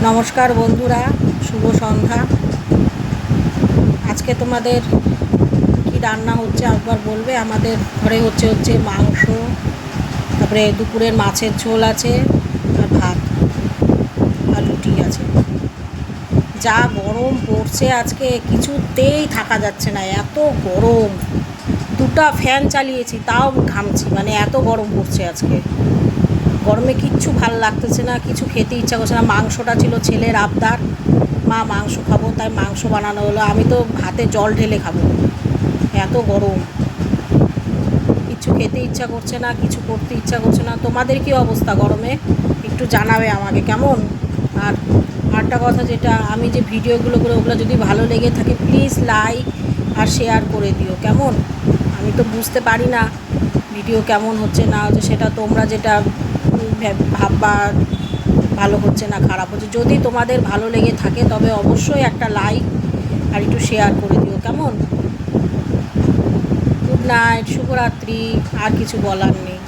নমস্কার বন্ধুরা, শুভ সন্ধ্যা। আজকে তোমাদের কি রান্না হচ্ছে একবার বলবে? আমাদের ঘরে হচ্ছে মাংস, তারপরে দুপুরের মাছের ঝোল আছে, আর ভাত আর রুটি আছে। যা গরম পড়ছে আজকে, কিছুতেই থাকা যাচ্ছে না, এত গরম। দুটো ফ্যান চালিয়েছি তাও ঘামছি, মানে এত গরম পড়ছে আজকে। গরমে কিচ্ছু ভাল লাগতেছে না, কিছু খেতে ইচ্ছা করছে না। মাংসটা ছিল ছেলের আবদার, মা মাংস খাবো, তাই মাংস বানানো হলো। আমি তো ভাতে জল ঢেলে খাবো, এত গরম। কিছু খেতে ইচ্ছা করছে না, কিছু করতে ইচ্ছা করছে না। তোমাদের কি অবস্থা গরমে একটু জানাবে আমাকে, কেমন? আর আরেকটা কথা, যেটা আমি যে ভিডিওগুলো করে ওগুলো যদি ভালো লেগে থাকে প্লিজ লাইক আর শেয়ার করে দিও, কেমন? আমি তো বুঝতে পারি না ভিডিও কেমন হচ্ছে না হচ্ছে, সেটা তোমরা যেটা ভাববা ভালো হচ্ছে না খারাপ হচ্ছে। যদি তোমাদের ভালো লেগে থাকে তবে অবশ্যই একটা লাইক আর একটু শেয়ার করে দিও, কেমন? গুড নাইট, শুভরাত্রি। আর কিছু বলার নেই।